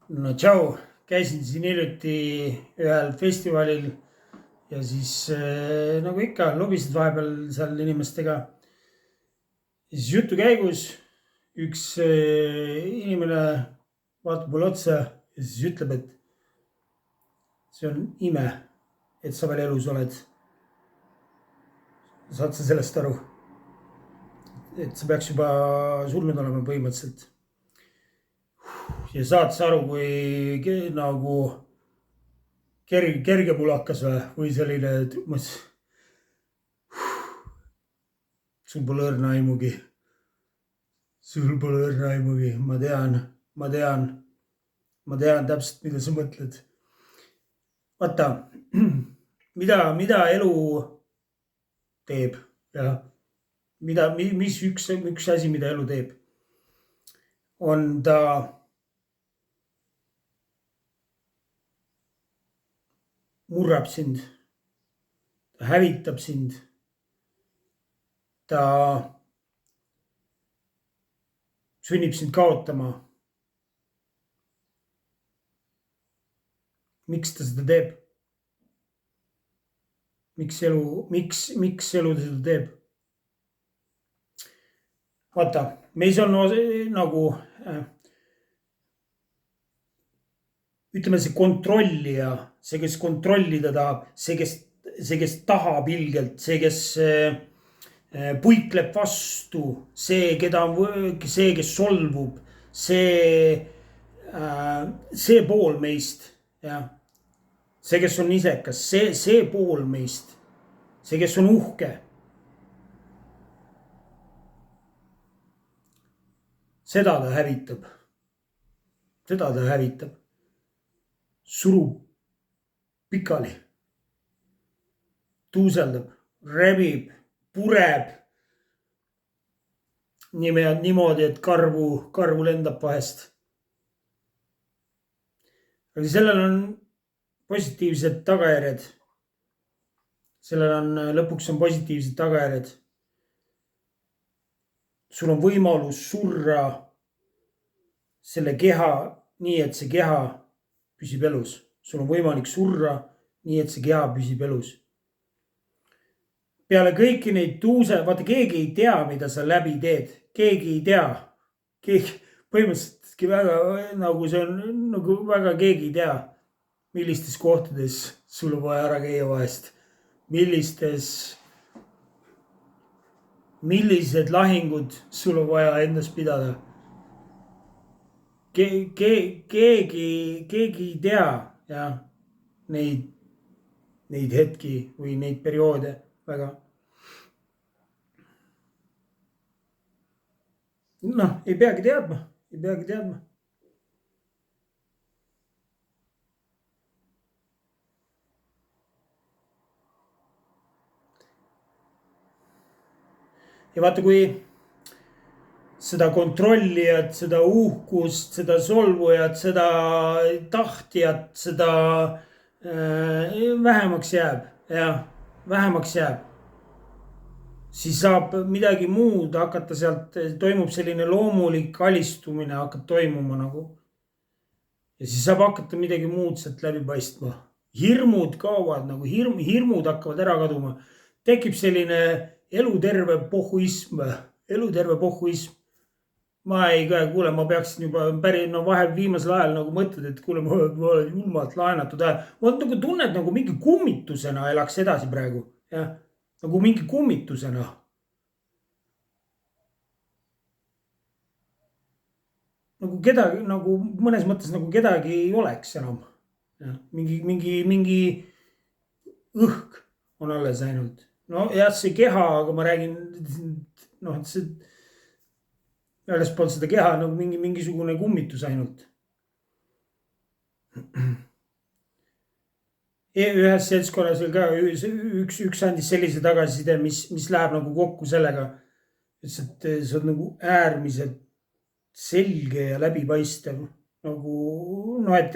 No tšau, käisin siin hiljuti ühel festivalil ja siis nagu ikka lobisid vahepeal seal inimestega. Ja siis jutu käigus üks inimene vaatab mulle otsa ja siis ütleb, et see on ime, et sa veel elus oled. Saad sa sellest aru? Et sa peaks juba surnud olema põhimõtteliselt. Ja saad sa aru, kui nagu kerge mul hakkas või selline, et sul pole õrna aimugi. Sul pole õrna aimugi, ma tean täpselt, mida sa mõtled. Vaata, mida elu teeb ja mis üks asi, mida elu teeb, on ta murrab sind, ta hävitab sind, ta sunnib sind kaotama. Miks ta seda teeb? Miks elu seda teeb? Vaata, meis on nagu ütleme, see kontrollija, see, kes kontrollida tahab, see, kes tahab ilgelt, see, kes puikleb vastu, see, kes solvub, see pool meist, jah. See, kes on isekas, see pool meist, see, kes on uhke. Seda ta hävitab. Surub pikali, tuuseldab, rebib, pureb niimoodi, et karvu lendab vahest. Aga sellel on positiivsed tagajärjed. Lõpuks on positiivsed tagajärjed. Sul on võimalus surra selle keha nii, et see keha püsib elus. Sul on võimalik surra nii, et see keha püsib elus. Peale kõiki neid vaata, keegi ei tea, mida sa läbi teed. Keegi ei tea. Põhimõtteliselt väga, nagu see on, nagu väga keegi ei tea, millistes kohtades sul on vaja ära käia vahest. Millised lahingud sul on vaja endas pidada. Keegi ei tea, jah, neid hetki või neid perioode väga. Noh, ei peagi teadma. Ja vaata, kui seda kontrollijat, seda uhkust, seda solvujat, seda tahtjat, seda vähemaks jääb, siis saab midagi muud hakata sealt, toimub selline loomulik alistumine hakkab toimuma nagu. Ja siis saab hakata midagi muud sealt läbi paistma. Hirmud kaovad, nagu hirmud hakkavad ära kaduma. Tekib selline eluterve pohhuism. Kuule, ma peaksin juba vahel viimasel ajal nagu mõtled, et kuule, ma olen julmalt laenatud ajal. Ma nagu tunned, nagu mingi kummitusena elaks edasi praegu. Ja? Nagu mingi kummitusena. Nagu mõnes mõttes nagu kedagi ei oleks enam. Ja? Mingi õhk on alles ainult. No jah, see keha, aga ma räägin, see väljaspool seda keha nagu mingisugune kummitus ainult. Ühes seltskonnas veel ka üks andis sellise tagasiside, mis läheb nagu kokku sellega, et sa oled nagu äärmiselt selge ja läbipaistev. Nagu, et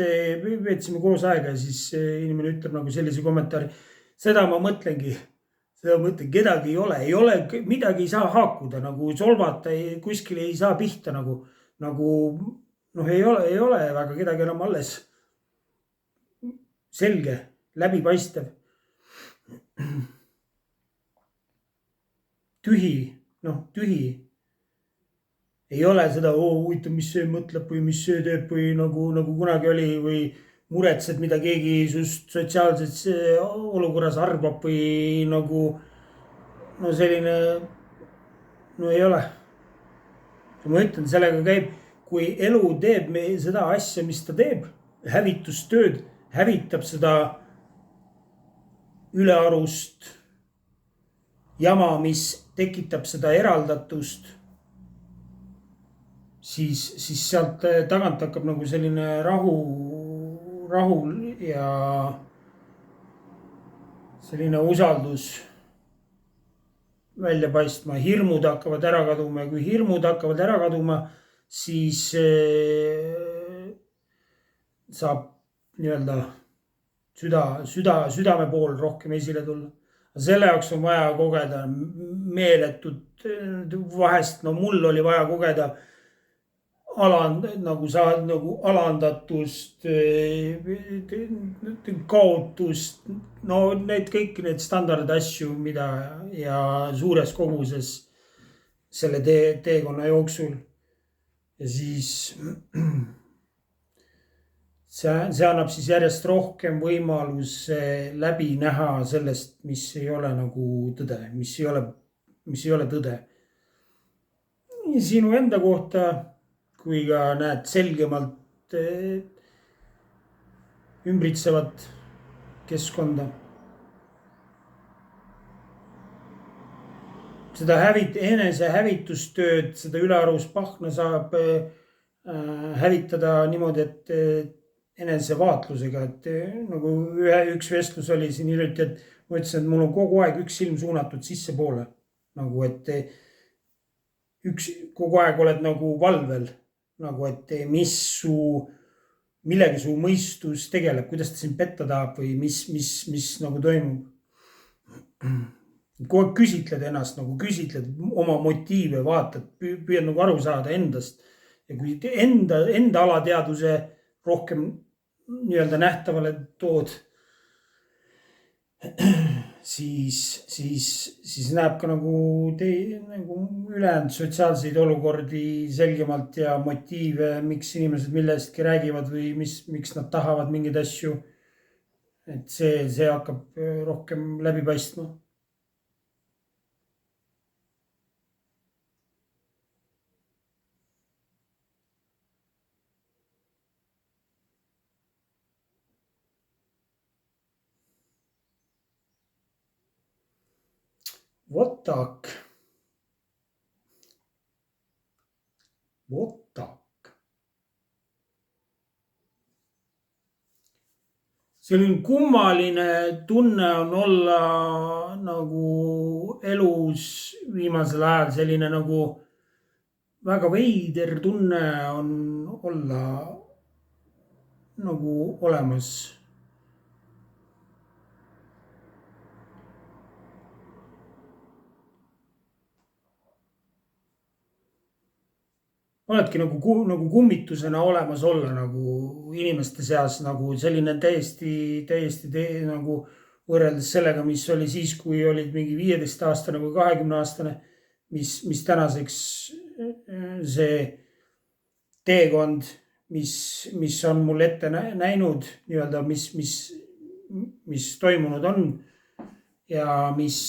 veetsime koos aega ja siis inimene ütleb nagu sellise kommentaari. Seda ma mõtlengi, kedagi ei ole, midagi ei saa haakuda, nagu solvata kuskil ei saa pihta nagu noh, ei ole väga kedagi enam alles. Selge, läbipaistev, tühi, noh tühi. Ei ole seda, huvitav, mis see mõtleb või mis see teeb või nagu kunagi oli või muretsed, mida keegi sust sotsiaalses olukorras arvab või nagu no selline, no ei ole. Ma ütlen, sellega käib, kui elu teeb seda asja, mis ta teeb, hävitustööd, hävitab seda ülearust jama, mis tekitab seda eraldatust, siis sealt tagant hakkab nagu selline rahu ja selline usaldus välja paistma, hirmud hakkavad ära kaduma ja kui hirmud hakkavad ära kaduma, siis saab nii-öelda südame pool rohkem esile tulla. Selle jaoks on vaja kogeda meeletut, vahest, no mul oli vaja kogeda nagu alandatust, kaotust, no kõik need standardasju, mida ja suures koguses selle teekonna jooksul. Ja siis see annab siis järjest rohkem võimaluse läbi näha sellest, mis ei ole nagu tõde, mis ei ole tõde. Sinu enda kohta, kui ka näed selgemalt ümbritsevat keskkonda. Seda enesehävitustööd, seda ülearust pahna saab hävitada niimoodi, et enesevaatlusega, et nagu üks vestlus oli siin hiljuti, et ma ütlesin, et mul on kogu aeg üks silm suunatud sissepoole. Nagu, et kogu aeg oled nagu valvel, nagu, et millega su mõistus tegeleb, kuidas ta sind petta tahab või mis nagu toimub. Kogu aeg küsitled ennast, nagu küsitled oma motiive, vaatad, püüad nagu aru saada endast. Ja kui enda alateadvuse rohkem nii-öelda nähtavale tood, siis näeb ka nagu ülejäänud sotsiaalseid olukordi selgemalt ja motiive, miks inimesed millestki räägivad või miks nad tahavad mingeid asju. Et see hakkab rohkem läbi paistma. Вот так. Selline kummaline tunne on olla nagu elus viimasel ajal, selline nagu väga veider tunne on olla nagu olemas. Oledki nagu kummitusena olemas olla nagu inimeste seas, nagu selline täiesti nagu võrreldes sellega, mis oli siis, kui olid mingi 15-aastane või 20-aastane, mis tänaseks see teekond, mis on mul ette näinud nii-öelda, mis toimunud on ja mis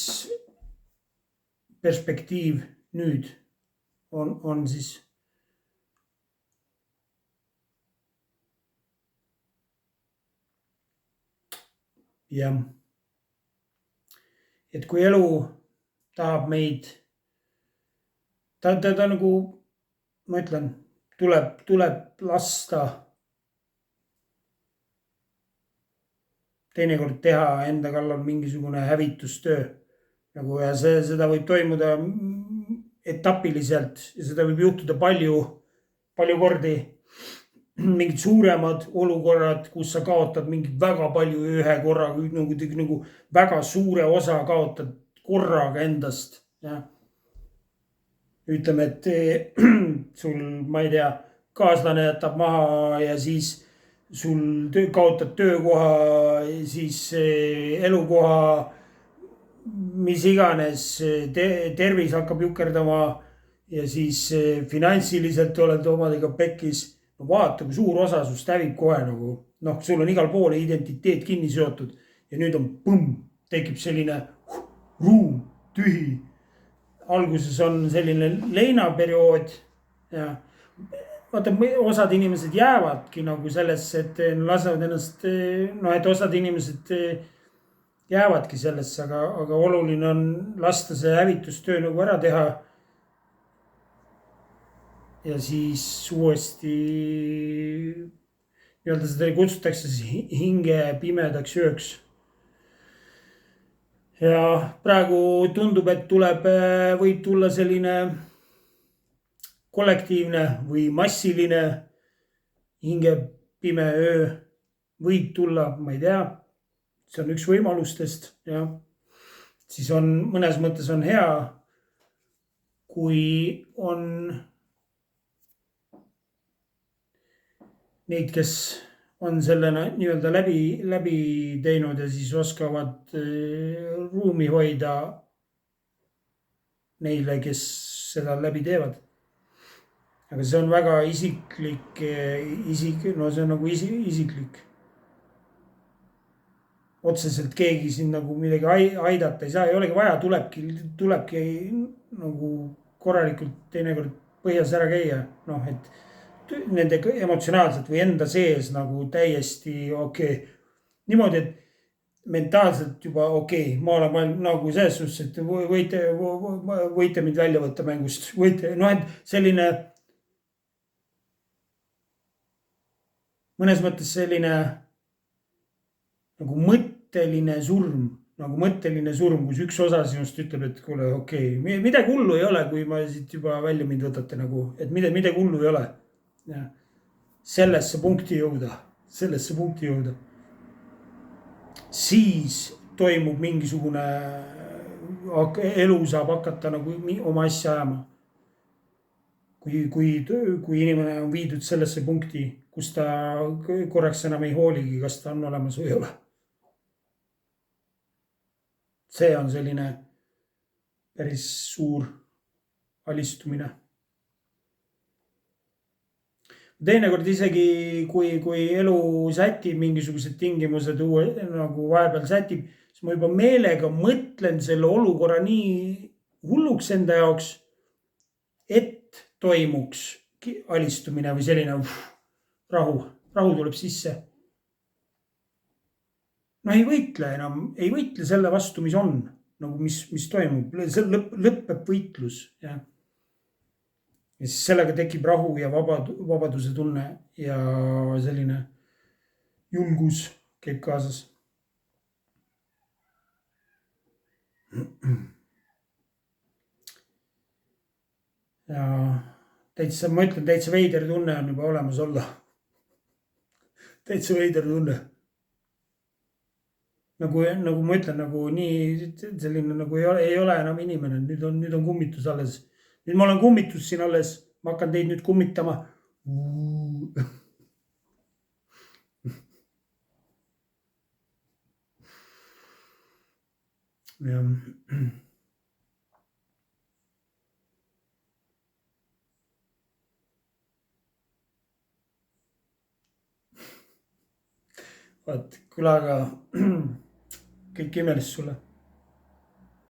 perspektiiv nüüd on siis. Jah, et kui elu tahab meid, ta nagu, ma ütlen, tuleb lasta teinekord teha enda kallal mingisugune hävitustöö nagu ja seda võib toimuda etapiliselt ja seda võib juhtuda palju kordi. Mingid suuremad olukorrad, kus sa kaotad mingid väga palju ühe korraga, nagu väga suure osa kaotad korraga endast. Ja. Ütleme, et sul, ma ei tea, kaaslane jätab maha ja siis sul kaotad töökoha, siis elukoha, mis iganes, tervis hakkab jukerdama ja siis finantsiliselt oled omadega pekkis. no vaata, kui suur osa sust hävib kohe nagu, noh, sul on igal pool identiteet kinni seotud ja nüüd on põmm, tekib selline ruum, tühi. alguses on selline leinaperiood ja vaata, osad inimesed jäävadki nagu sellesse, et lasevad ennast, noh, et osad inimesed jäävadki sellesse, aga oluline on lasta see hävitustöö nagu ära teha. ja siis uuesti nii-öelda seda kutsutakse siis hinge pimedaks ööks. ja praegu tundub, et võib tulla selline kollektiivne või massiline hinge pime öö. võib tulla, ma ei tea. see on üks võimalustest, jah. siis on mõnes mõttes on hea, kui on neid, kes on selle nii-öelda läbi teinud ja siis oskavad ruumi hoida neile, kes seda läbi teevad. aga see on väga isiklik, no see on nagu isiklik. otseselt keegi siin nagu midagi aidata ei saa, ei olegi vaja, tulebki nagu korralikult teinekord põhjas ära käia, noh, et nende emotsionaalselt või enda sees nagu täiesti okei. niimoodi, et mentaalselt juba okei, ma olen nagu selles suhtes, et võite mind välja võtta mängust, võite, noh, et selline mõnes mõttes selline nagu mõtteline surm, kus üks osa sinust ütleb, et kuule, okei, midagi hullu ei ole, kui ma siit juba välja mind võtate nagu, et midagi hullu ei ole. Ja sellesse punkti jõuda. siis toimub mingisugune, elu saab hakata nagu oma asja ajama. kui inimene on viidud sellesse punkti, kus ta korraks enam ei hooligi, kas ta on olemas või ei ole. see on selline päris suur alistumine. teinekord isegi, kui elu sätib mingisugused tingimused nagu vahepeal sätib, siis ma juba meelega mõtlen selle olukorra nii hulluks enda jaoks, et toimuks alistumine või selline rahu tuleb sisse. no ei võitle selle vastu, mis on, nagu mis toimub, lõpeb võitlus, jah. ja siis sellega tekib rahu ja vabaduse tunne ja selline julgus käib kaasas. ja täitsa, ma ütlen, täitsa veider tunne on juba olemas olla. täitsa veider tunne. nagu ma ütlen, nagu nii selline nagu ei ole enam inimene, nüüd on kummitus alles. nüüd ma olen kummitus siin alles, ma hakkan teid nüüd kummitama. vaat, kuule, aga kõik imelist sulle.